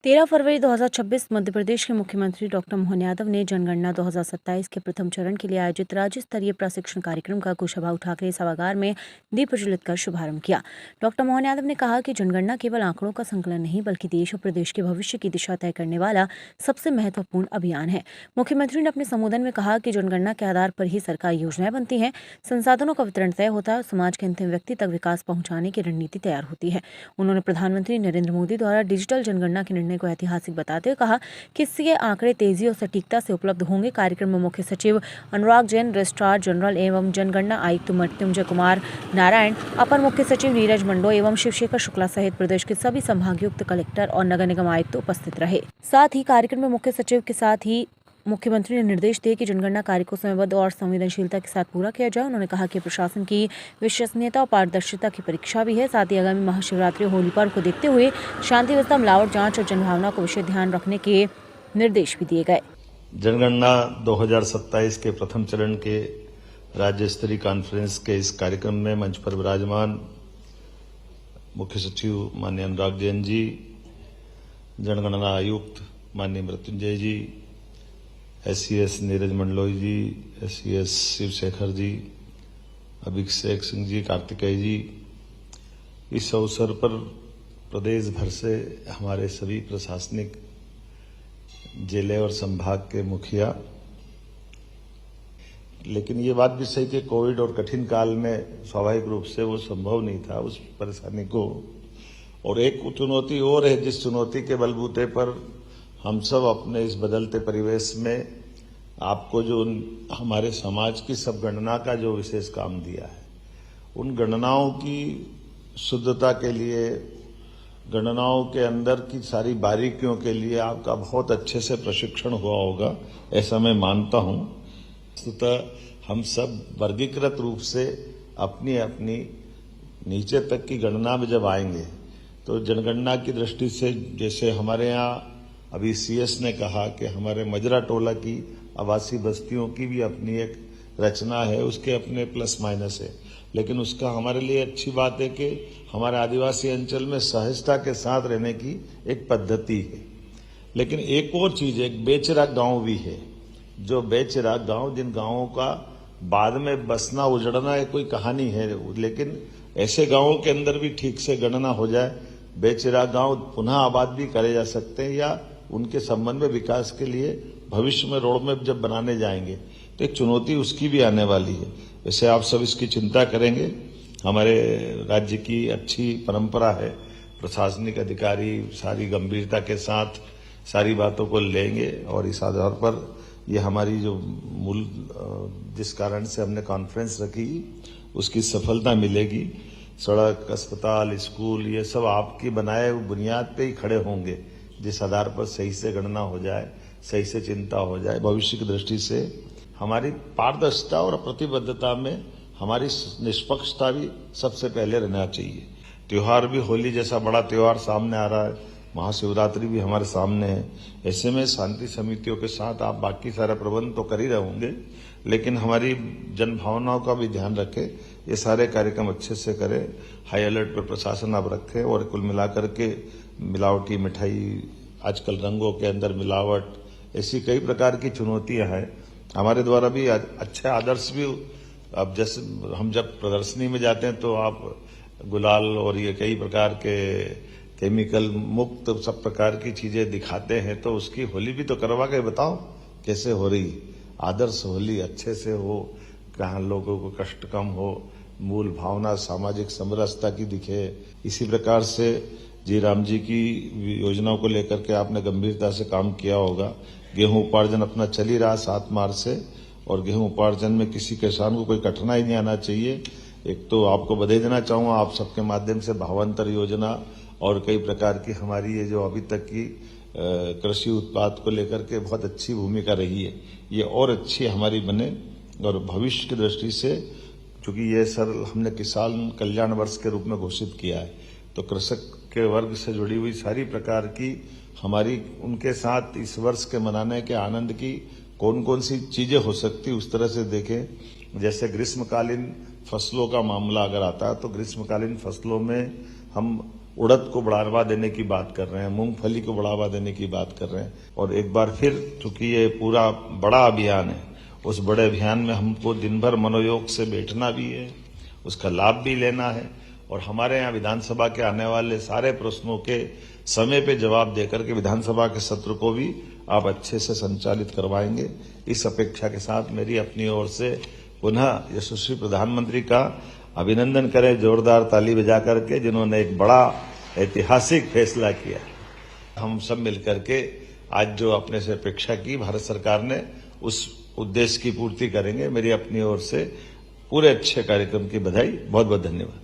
13 फरवरी 2026 मध्य प्रदेश के मुख्यमंत्री डॉक्टर मोहन यादव ने जनगणना 2027 के प्रथम चरण के लिए आयोजित राज्य स्तरीय प्रशिक्षण कार्यक्रम का कुशाभाऊ ठाकरे सभागार में दीप प्रज्वलित कर शुभारंभ किया। डॉक्टर मोहन यादव ने कहा कि जनगणना केवल आंकड़ों का संकलन नहीं बल्कि देश और प्रदेश के भविष्य की दिशा तय करने वाला सबसे महत्वपूर्ण अभियान है। मुख्यमंत्री ने अपने संबोधन में कहा कि जनगणना के आधार पर ही सरकारी योजनाएं बनती हैं, संसाधनों का वितरण तय होता है और समाज के अंतिम व्यक्ति तक विकास पहुंचाने की रणनीति तैयार होती है। उन्होंने प्रधानमंत्री नरेंद्र मोदी द्वारा डिजिटल जनगणना के निर्णय को ऐतिहासिक बताते हुए कहा कि इससे ये आंकड़े तेजी और सटीकता से उपलब्ध होंगे। कार्यक्रम में मुख्य सचिव अनुराग जैन, रजिस्ट्रार जनरल एवं जनगणना आयुक्त मृत्युंजय कुमार नारायण, अपर मुख्य सचिव नीरज मंडो एवं शिवशेखर शुक्ला सहित प्रदेश के सभी संभागायुक्त, कलेक्टर और नगर निगम आयुक्त उपस्थित रहे। साथ ही कार्यक्रम में मुख्य सचिव के साथ ही मुख्यमंत्री ने निर्देश दिए कि जनगणना कार्य को समयबद्ध और संवेदनशीलता के साथ पूरा किया जाए। उन्होंने कहा कि प्रशासन की विश्वसनीयता और पारदर्शिता की परीक्षा भी है। साथ ही आगामी महाशिवरात्रि होली पर्व को देखते हुए शांति व्यवस्था, मिलावट जांच और जनभावना को विशेष ध्यान रखने के निर्देश भी दिए गए। जनगणना 2027 के प्रथम चरण के राज्य स्तरीय कॉन्फ्रेंस के इस कार्यक्रम में मंच पर विराजमान मुख्य सचिव माननीय अनुराग जैन जी, जनगणना आयुक्त माननीय मृत्युंजय जी, SCS नीरज मंडलोई जी, SCS शिवशेखर जी, अभिषेक सिंह जी, कार्तिकेय जी, इस अवसर पर प्रदेश भर से हमारे सभी प्रशासनिक जिले और संभाग के मुखिया। लेकिन ये बात भी सही कि कोविड और कठिन काल में स्वाभाविक रूप से वो संभव नहीं था उस परेशानी को। और एक चुनौती और है, जिस चुनौती के बलबूते पर हम सब अपने इस बदलते परिवेश में आपको जो हमारे समाज की सब गणना का जो विशेष काम दिया है, उन गणनाओं की शुद्धता के लिए, गणनाओं के अंदर की सारी बारीकियों के लिए आपका बहुत अच्छे से प्रशिक्षण हुआ होगा, ऐसा मैं मानता हूं। वस्तुतः हम सब वर्गीकृत रूप से अपनी अपनी नीचे तक की गणना में जब आएंगे तो जनगणना की दृष्टि से, जैसे हमारे यहाँ अभी CS ने कहा कि हमारे मजरा टोला की आवासीय बस्तियों की भी अपनी एक रचना है, उसके अपने प्लस माइनस है, लेकिन उसका हमारे लिए अच्छी बात है कि हमारे आदिवासी अंचल में सहजता के साथ रहने की एक पद्धति है। लेकिन एक और चीज, एक बेचरा गांव भी है, जो बेचरा गांव, जिन गांवों का बाद में बसना उजड़ना है कोई कहानी है, लेकिन ऐसे गांवों के अंदर भी ठीक से गणना हो जाए, बेचरा गांव पुनः आबाद भी करे जा सकते हैं या उनके संबंध में विकास के लिए भविष्य में रोडमैप जब बनाने जाएंगे तो एक चुनौती उसकी भी आने वाली है। वैसे आप सब इसकी चिंता करेंगे। हमारे राज्य की अच्छी परंपरा है, प्रशासनिक अधिकारी सारी गंभीरता के साथ सारी बातों को लेंगे और इस आधार पर ये हमारी जो मूल जिस कारण से हमने कॉन्फ्रेंस रखी उसकी सफलता मिलेगी। सड़क, अस्पताल, स्कूल, ये सब आपकी बनाए बुनियाद पे ही खड़े होंगे, जिस आधार पर सही से गणना हो जाए, सही से चिंता हो जाए। भविष्य की दृष्टि से हमारी पारदर्शिता और प्रतिबद्धता में हमारी निष्पक्षता भी सबसे पहले रहना चाहिए। त्योहार भी, होली जैसा बड़ा त्योहार सामने आ रहा है, महाशिवरात्रि भी हमारे सामने है। ऐसे में शांति समितियों के साथ आप बाकी सारे प्रबंध तो कर ही रहे होंगे, लेकिन हमारी जन भावनाओं का भी ध्यान रखें, ये सारे कार्यक्रम अच्छे से करें। हाई अलर्ट पर प्रशासन आप रखें और कुल मिलाकर के मिलावटी मिठाई, आजकल रंगों के अंदर मिलावट, ऐसी कई प्रकार की चुनौतियां हैं। हमारे द्वारा भी अच्छे आदर्श भी, अब जैसे हम जब प्रदर्शनी में जाते हैं तो आप गुलाल और ये कई प्रकार के केमिकल मुक्त सब प्रकार की चीजें दिखाते हैं, तो उसकी होली भी तो करवा के बताओ कैसे हो रही। आदर्श होली अच्छे से हो, कहाँ लोगों को कष्ट कम हो, मूल भावना सामाजिक समरसता की दिखे। इसी प्रकार से जी राम जी की योजनाओं को लेकर के आपने गंभीरता से काम किया होगा। गेहूं उपार्जन अपना चल ही रहा 7 मार्च से, और गेहूं उपार्जन में किसी किसान को कोई कठिनाई नहीं आना चाहिए। एक तो आपको बधाई देना चाहूंगा, आप सबके माध्यम से भावांतर योजना और कई प्रकार की हमारी ये जो अभी तक की कृषि उत्पाद को लेकर के बहुत अच्छी भूमिका रही है, ये और अच्छी हमारी बने। और भविष्य की दृष्टि से, चूंकि ये सर हमने किसान कल्याण वर्ष के रूप में घोषित किया है, तो कृषक के वर्ग से जुड़ी हुई सारी प्रकार की हमारी उनके साथ इस वर्ष के मनाने के आनंद की कौन कौन सी चीजें हो सकती, उस तरह से देखें। जैसे ग्रीष्मकालीन फसलों का मामला अगर आता है तो ग्रीष्मकालीन फसलों में हम उड़द को बढ़ावा देने की बात कर रहे हैं, मूंगफली को बढ़ावा देने की बात कर रहे हैं। और एक बार फिर चूंकि ये पूरा बड़ा अभियान है, उस बड़े अभियान में हमको दिन भर मनोयोग से बैठना भी है, उसका लाभ भी लेना है और हमारे यहाँ विधानसभा के आने वाले सारे प्रश्नों के समय पे जवाब देकर के विधानसभा के सत्र को भी आप अच्छे से संचालित करवाएंगे। इस अपेक्षा के साथ मेरी अपनी ओर से पुनः यशस्वी प्रधानमंत्री का अभिनंदन करें जोरदार ताली बजा करके, जिन्होंने एक बड़ा ऐतिहासिक फैसला किया। हम सब मिलकर के आज जो अपने से अपेक्षा की भारत सरकार ने, उस उद्देश्य की पूर्ति करेंगे। मेरी अपनी ओर से पूरे अच्छे कार्यक्रम की बधाई। बहुत बहुत धन्यवाद।